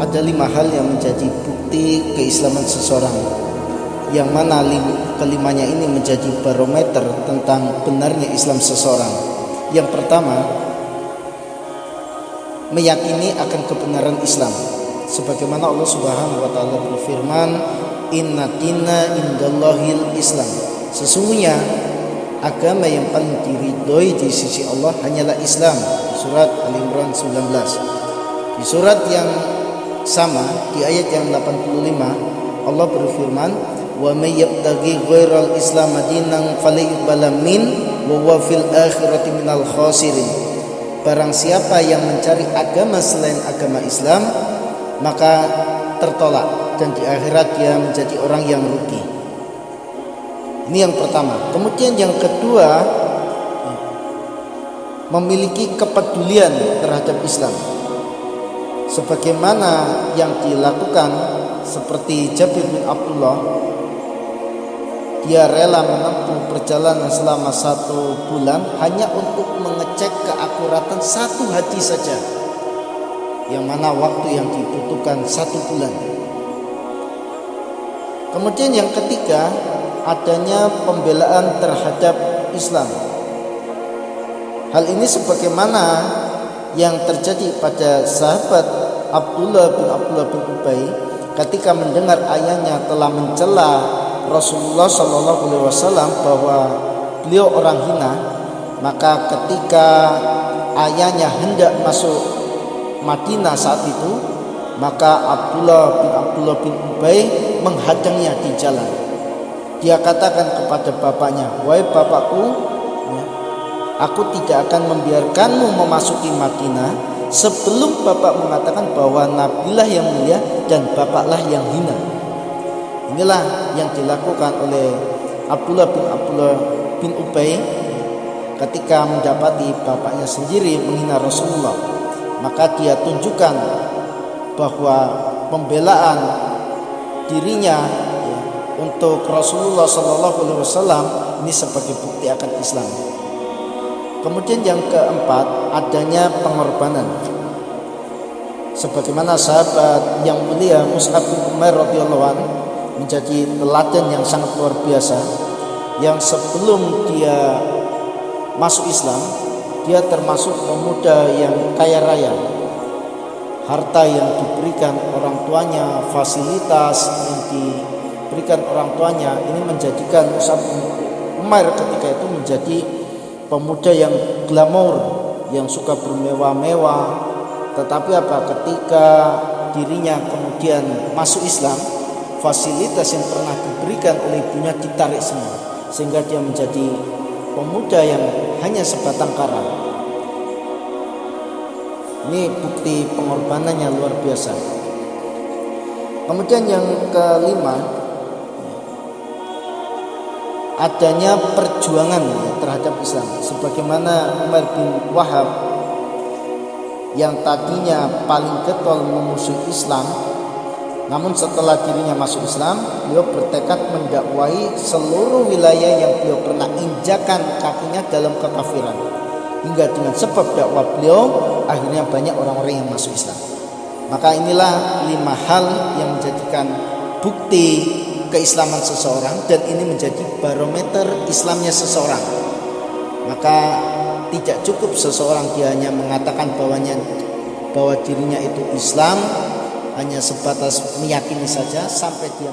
ada 5 hal yang menjadi bukti keislaman seseorang, yang mana kelimanya ini menjadi barometer tentang benarnya Islam seseorang. Yang pertama, meyakini akan kebenaran Islam, sebagaimana Allah Subhanahu wa taala berfirman, "Inna dina indallahil Islam." Sesungguhnya agama yang paling diridhoi di sisi Allah hanyalah Islam. Di surat Al-Imran 19. Di surat yang sama, di ayat yang 85, Allah berfirman, "Wa may yabtaghi ghairal Islam dinan falyuqbal min wa huwa fil akhirati minal khasirin." Barang siapa yang mencari agama selain agama Islam, maka tertolak dan di akhirat dia menjadi orang yang rugi. Ini yang pertama. Kemudian yang kedua, memiliki kepedulian terhadap Islam, sebagaimana yang dilakukan seperti Jabir bin Abdullah. Dia rela menempuh perjalanan selama 1 bulan hanya untuk mengecek keakuratan 1 hadis saja, yang mana waktu yang dibutuhkan 1 bulan. Kemudian yang ketiga, adanya pembelaan terhadap Islam. Hal ini sebagaimana yang terjadi pada sahabat Abdullah bin Ubay ketika mendengar ayahnya telah mencela Rasulullah SAW bahwa beliau orang hina. Maka ketika ayahnya hendak masuk Madinah saat itu, maka Abdullah bin Ubay menghadangnya di jalan. Dia katakan kepada bapaknya, "Wahai bapakku, aku tidak akan membiarkanmu memasuki Madinah sebelum bapak mengatakan bahwa nabilah yang mulia dan bapaklah yang hina." Inilah yang dilakukan oleh Abdullah bin Ubay ketika mendapati bapaknya sendiri menghina Rasulullah. Maka dia tunjukkan bahwa pembelaan dirinya untuk Rasulullah SAW ini sebagai bukti akan Islam. Kemudian yang keempat, adanya pengorbanan, sebagaimana sahabat yang mulia Mus'ab bin Umair radhiyallahu anhu menjadi teladan yang sangat luar biasa, yang sebelum dia masuk Islam, dia termasuk pemuda yang kaya raya. Harta yang diberikan orang tuanya, fasilitas yang diberikan orang tuanya, ini menjadikan Mus'ab bin Umair ketika itu menjadi pemuda yang glamor, yang suka bermewah-mewah. Tetapi ketika dirinya kemudian masuk Islam, fasilitas yang pernah diberikan oleh ibunya ditarik semua, sehingga dia menjadi pemuda yang hanya sebatang kara. Ini bukti pengorbanannya luar biasa. Kemudian yang kelima, adanya perjuangan terhadap Islam, sebagaimana Umar bin Wahab yang tadinya paling getol memusuhi Islam, namun setelah dirinya masuk Islam, beliau bertekad mendakwahi seluruh wilayah yang beliau pernah injakan kakinya dalam kekafiran. Hingga dengan sebab dakwah beliau, akhirnya banyak orang-orang yang masuk Islam. Maka inilah 5 hal yang menjadikan bukti keislaman seseorang, dan ini menjadi barometer Islamnya seseorang. Maka tidak cukup seseorang dia hanya mengatakan bahwa dirinya itu Islam, hanya sebatas meyakini saja sampai dia